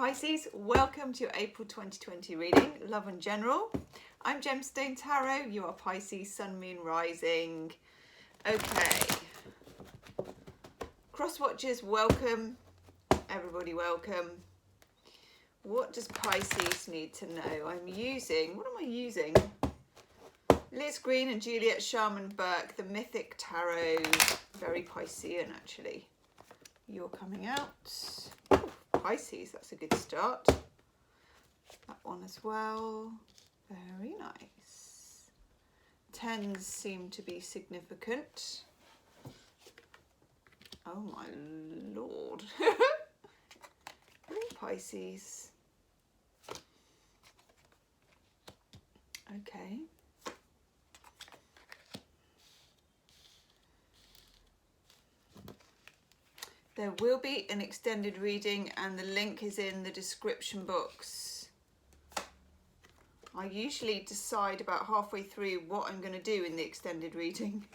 Pisces, welcome to your April 2020 reading, Love and General. I'm Gemstone Tarot, you are Pisces, Sun, Moon, Rising. Okay, cross watchers, welcome. Everybody welcome. What does Pisces need to know? What am I using? Liz Green and Juliet Sharman Burke, the Mythic Tarot. Very Piscean actually. You're coming out. Pisces, that's a good start. That one as well. Very nice. Tens seem to be significant. Oh my lord. Very Pisces. Okay. There will be an extended reading and the link is in the description box. I usually decide about halfway through what I'm going to do in the extended reading.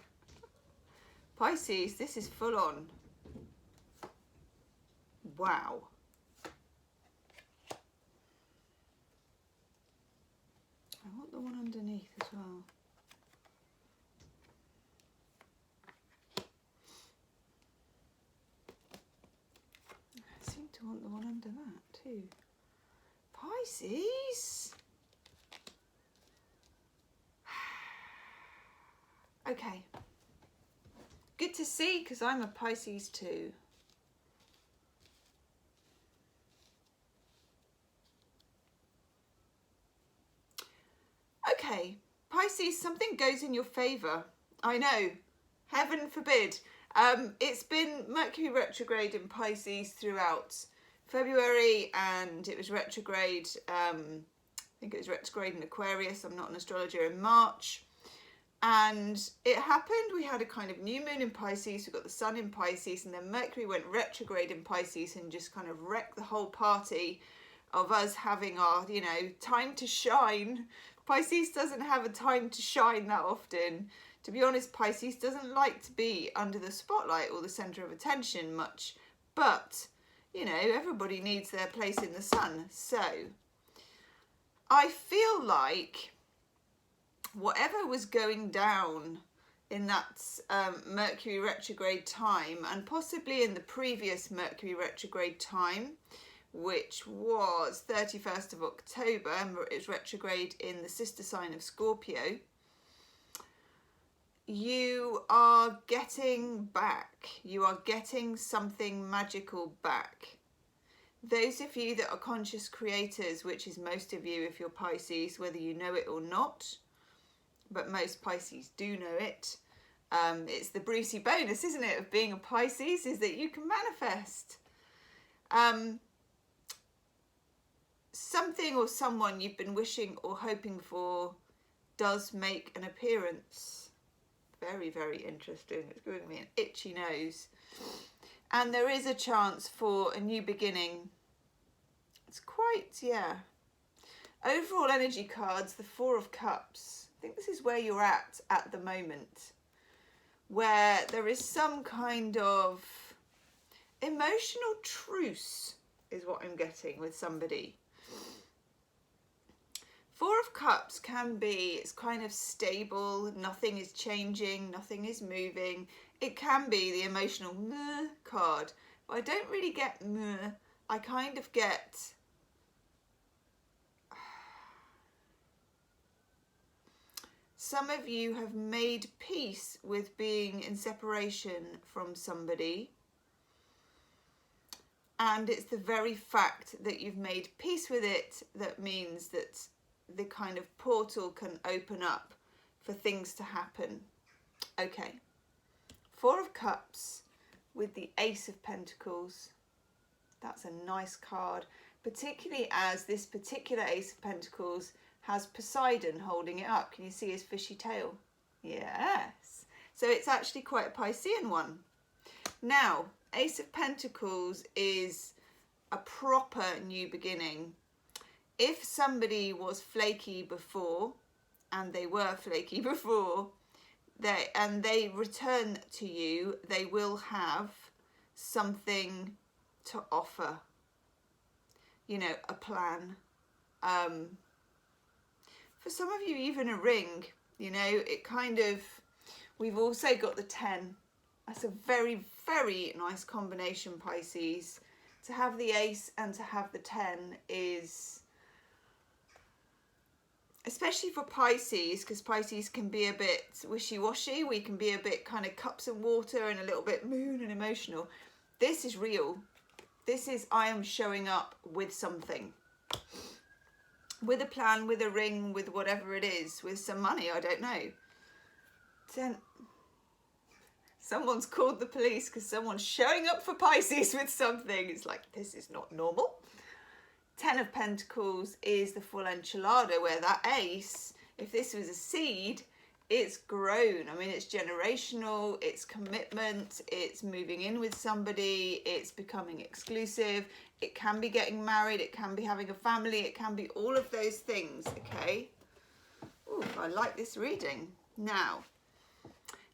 Pisces, this is full on. Wow. I want the one underneath as well. I want the one under that too. Pisces. Okay. Good to see, because I'm a Pisces too. Okay. Pisces, something goes in your favour. I know. Heaven forbid. It's been Mercury retrograde in Pisces throughout February, and it was retrograde, I think it was retrograde in Aquarius, I'm not an astrologer, in March. And it happened, we had a kind of new moon in Pisces, we got the sun in Pisces, and then Mercury went retrograde in Pisces and just kind of wrecked the whole party of us having our, time to shine. Pisces doesn't have a time to shine that often. To be honest, Pisces doesn't like to be under the spotlight or the centre of attention much, but, everybody needs their place in the sun. So, I feel like whatever was going down in that Mercury retrograde time, and possibly in the previous Mercury retrograde time, which was 31st of October, it was retrograde in the sister sign of Scorpio, you are getting back. You are getting something magical back. Those of you that are conscious creators, which is most of you if you're Pisces, whether you know it or not, but most Pisces do know it. It's the Brucey bonus, isn't it, of being a Pisces, is that you can manifest. Something or someone you've been wishing or hoping for does make an appearance. Very, very interesting. It's giving me an itchy nose. And there is a chance for a new beginning. It's quite, yeah. Overall energy cards, the Four of Cups. I think this is where you're at the moment. Where there is some kind of emotional truce is what I'm getting with somebody. Four of Cups can be, it's kind of stable, nothing is changing, nothing is moving. It can be the emotional meh card, but I don't really get meh. I kind of get some of you have made peace with being in separation from somebody. And it's the very fact that you've made peace with it that means that the kind of portal can open up for things to happen. Okay. Four of Cups with the Ace of Pentacles. That's a nice card, particularly as this particular Ace of Pentacles has Poseidon holding it up. Can you see his fishy tail? Yes. So it's actually quite a Piscean one. Now, Ace of Pentacles is a proper new beginning. If somebody was flaky before, and they were flaky before, they return to you, they will have something to offer. you know, a plan. For some of you, even a ring, you know, it kind of, we've also got the 10. That's a very, very nice combination, Pisces. To have the ace and to have the 10 is, especially for Pisces, because Pisces can be a bit wishy-washy. We can be a bit kind of cups and water and a little bit moon and emotional. This is real. This is, I am showing up with something. With a plan, with a ring, with whatever it is, with some money, I don't know. Someone's called the police because someone's showing up for Pisces with something. It's like, this is not normal. 10 of Pentacles is the full enchilada, where that ace, if this was a seed, it's grown. I mean, it's generational, it's commitment, it's moving in with somebody, it's becoming exclusive, it can be getting married, it can be having a family, it can be all of those things, okay? Ooh, I like this reading. Now,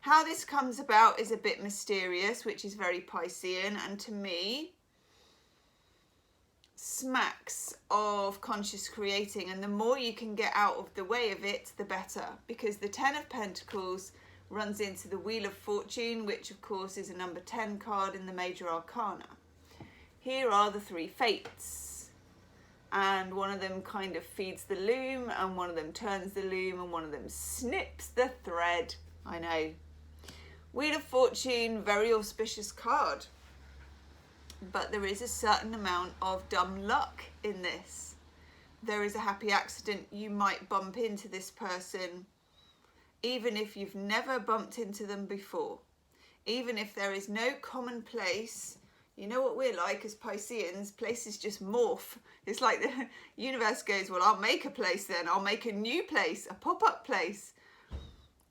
how this comes about is a bit mysterious, which is very Piscean, and to me, smacks of conscious creating, and the more you can get out of the way of it, the better, because the 10 of Pentacles runs into the Wheel of Fortune, which of course is a number 10 card in the major arcana. Here are the 3 fates, and one of them kind of feeds the loom, and one of them turns the loom, and one of them snips the thread. I know. Wheel of Fortune, very auspicious card. But there is a certain amount of dumb luck in this. There is a happy accident. You might bump into this person, even if you've never bumped into them before. Even if there is no common place. You know what we're like as Pisceans, places just morph. It's like the universe goes, well, I'll make a place then. I'll make a new place, a pop-up place.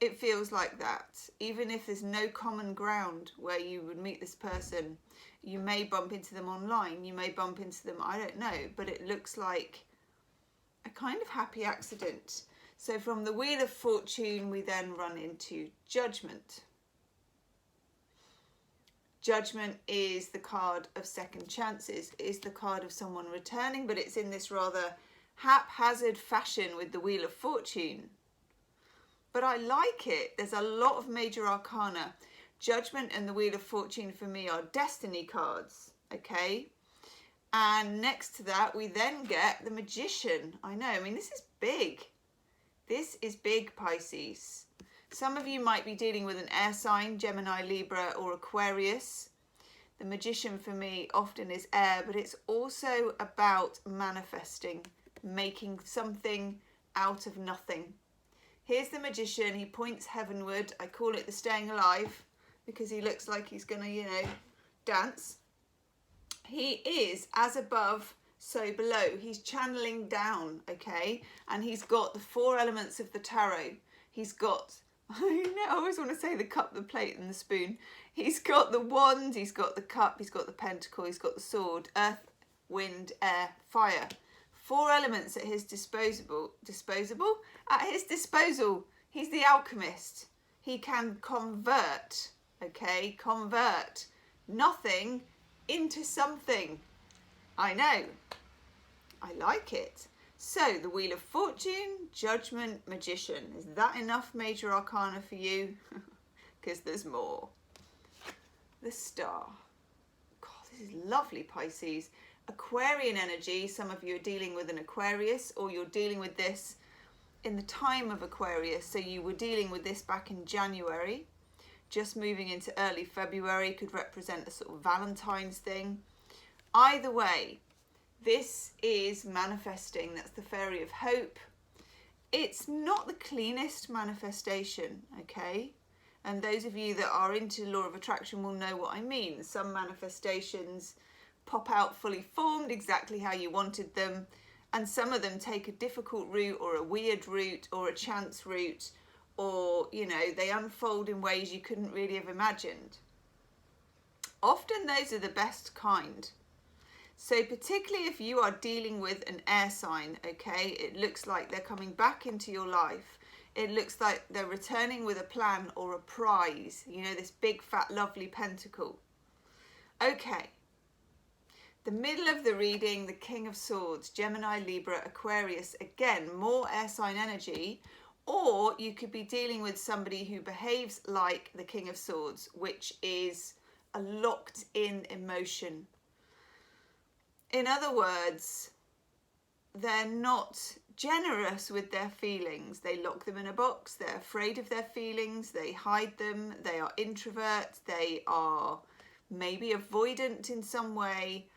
It feels like that. Even if there's no common ground where you would meet this person, you may bump into them online, you may bump into them, I don't know, but it looks like a kind of happy accident. So from the Wheel of Fortune, we then run into Judgment. Judgment is the card of second chances, it is the card of someone returning, but it's in this rather haphazard fashion with the Wheel of Fortune. But I like it. There's a lot of major arcana. Judgment and the Wheel of Fortune for me are destiny cards, okay? And next to that, we then get the Magician. I know, I mean, this is big. This is big, Pisces. Some of you might be dealing with an air sign, Gemini, Libra, or Aquarius. The Magician for me often is air, but it's also about manifesting, making something out of nothing. Here's the Magician. He points heavenward. I call it the staying alive because he looks like he's going to, you know, dance. He is as above, so below. He's channeling down, okay? And he's got the 4 elements of the tarot. He's got, I always want to say the cup, the plate and the spoon. He's got the wand, he's got the cup, he's got the pentacle, he's got the sword, earth, wind, air, fire. 4 elements at his disposal. At his disposal. He's the alchemist. He can convert, okay? Convert nothing into something. I know. I like it. So, the Wheel of Fortune, Judgment, Magician. Is that enough major arcana for you? Because there's more. The Star. God, this is lovely, Pisces. Aquarian energy. Some of you are dealing with an Aquarius, or you're dealing with this in the time of Aquarius. So you were dealing with this back in January. Just moving into early February could represent a sort of Valentine's thing. Either way, this is manifesting. That's the Fairy of Hope. It's not the cleanest manifestation, okay? And those of you that are into law of attraction will know what I mean. Some manifestations pop out fully formed, exactly how you wanted them, and some of them take a difficult route or a weird route or a chance route, or, you know, they unfold in ways you couldn't really have imagined. Often those are the best kind. So particularly if you are dealing with an air sign, okay, it looks like they're coming back into your life. It looks like they're returning with a plan or a prize, you know, this big fat lovely pentacle. Okay. The middle of the reading, the King of Swords, Gemini, Libra, Aquarius, again, more air sign energy, or you could be dealing with somebody who behaves like the King of Swords, which is a locked in emotion. In other words, they're not generous with their feelings. They lock them in a box. They're afraid of their feelings. They hide them. They are introverts. They are maybe avoidant in some way.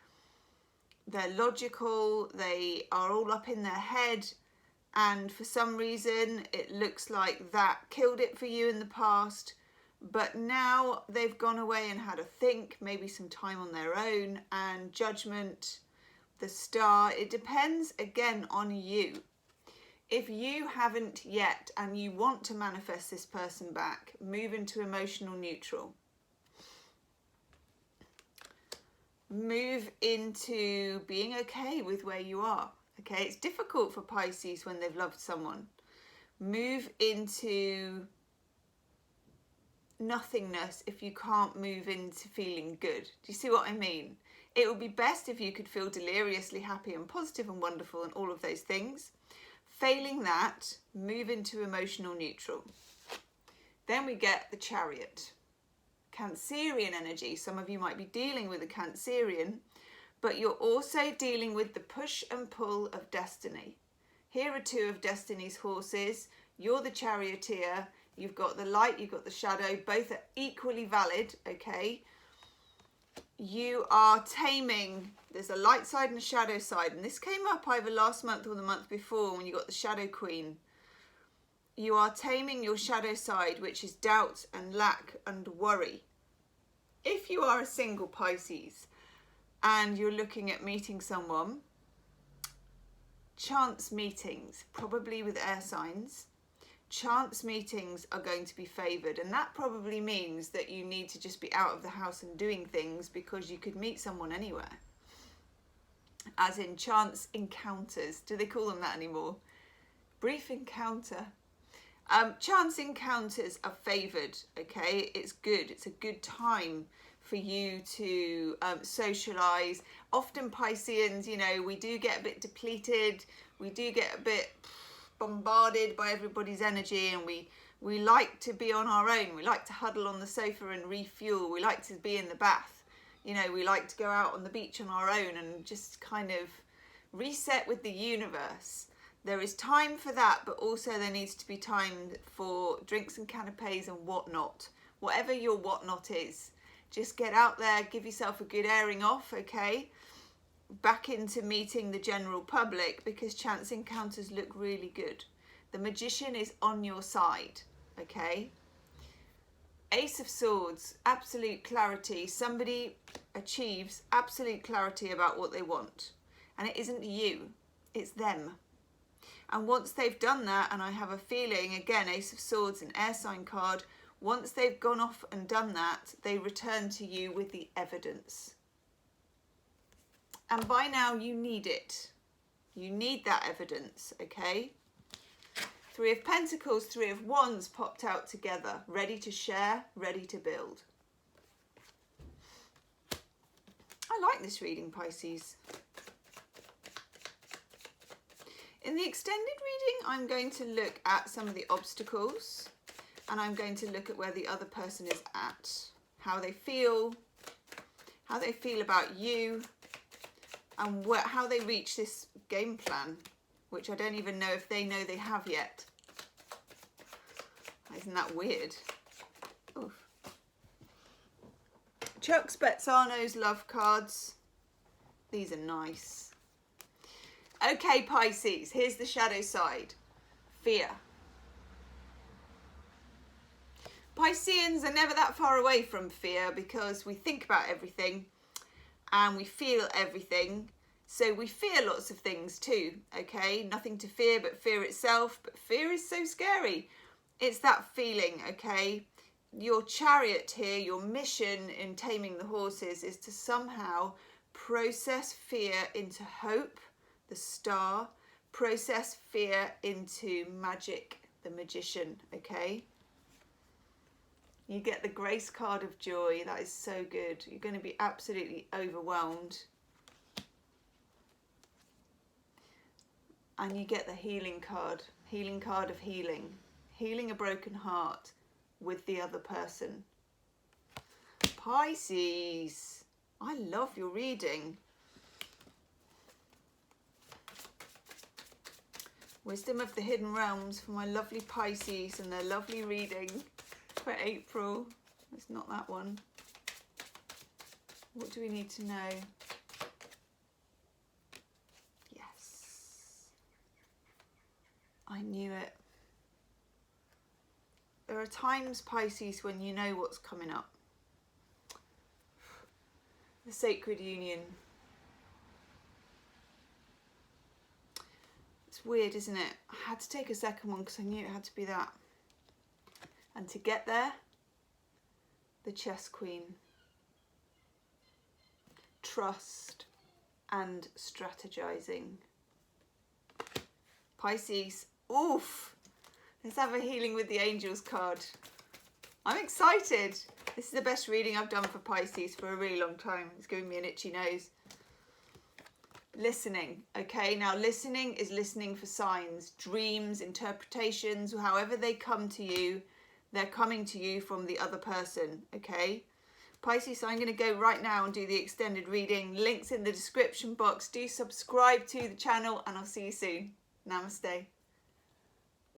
They're logical. They are all up in their head. And for some reason, it looks like that killed it for you in the past. But now they've gone away and had a think, maybe some time on their own, and judgment, the star. It depends again on you. If you haven't yet and you want to manifest this person back, move into emotional neutral. Move into being okay with where you are. Okay, it's difficult for Pisces when they've loved someone. Move into nothingness if you can't move into feeling good. Do you see what I mean? It would be best if you could feel deliriously happy and positive and wonderful and all of those things. Failing that, move into emotional neutral. Then we get the Chariot. Cancerian energy. Some of you might be dealing with a Cancerian, but you're also dealing with the push and pull of destiny. Here are two of destiny's horses. You're the charioteer. You've got the light, you've got the shadow. Both are equally valid, okay? You are taming. There's a light side and a shadow side. And this came up either last month or the month before when you got the Shadow Queen. You are taming your shadow side, which is doubt and lack and worry. If you are a single Pisces and you're looking at meeting someone, chance meetings, probably with air signs, chance meetings are going to be favoured, and that probably means that you need to just be out of the house and doing things because you could meet someone anywhere. As in chance encounters. Do they call them that anymore? Brief encounter. Chance encounters are favoured, okay? It's good. It's a good time for you to socialise. Often Pisceans, you know, we do get a bit depleted. We do get a bit bombarded by everybody's energy, and we like to be on our own. We like to huddle on the sofa and refuel. We like to be in the bath. You know, we like to go out on the beach on our own and just kind of reset with the universe. There is time for that, but also there needs to be time for drinks and canapes and whatnot. Whatever your whatnot is, just get out there, give yourself a good airing off, okay? Back into meeting the general public, because chance encounters look really good. The Magician is on your side, okay? Ace of Swords, absolute clarity. Somebody achieves absolute clarity about what they want. And it isn't you, it's them. And once they've done that, and I have a feeling, again, Ace of Swords, an air sign card, once they've gone off and done that, they return to you with the evidence. And by now you need it. You need that evidence, okay? Three of Pentacles, Three of Wands popped out together, ready to share, ready to build. I like this reading, Pisces. In the extended reading, I'm going to look at some of the obstacles, and I'm going to look at where the other person is at, how they feel about you, and how they reach this game plan, which I don't even know if they know they have yet. Isn't that weird? Oof. Chuck Spezzano's love cards. These are nice. Okay, Pisces, here's the shadow side. Fear. Pisceans are never that far away from fear because we think about everything and we feel everything. So we fear lots of things too, okay? Nothing to fear but fear itself, but fear is so scary. It's that feeling, okay? Your chariot here, your mission in taming the horses is to somehow process fear into hope, the star, process fear into magic, the Magician, okay? You get the Grace card of joy. That is so good. You're going to be absolutely overwhelmed. And you get the healing card of healing. Healing a broken heart with the other person. Pisces, I love your reading. Wisdom of the Hidden Realms for my lovely Pisces and their lovely reading for April. It's not that one. What do we need to know? Yes. I knew it. There are times, Pisces, when you know what's coming up. The sacred union. It's weird, isn't it? I had to take a second one because I knew it had to be that. And to get there, the chess queen. Trust and strategizing. Pisces, oof! Let's have a healing with the angels card. I'm excited. This is the best reading I've done for Pisces for a really long time. It's giving me an itchy nose. Listening, okay? Now listening is listening for signs, dreams, interpretations, however they come to you, they're coming to you from the other person, okay? Pisces, I'm going to go right now and do the extended reading. Links in the description box. Do subscribe to the channel and I'll see you soon. Namaste.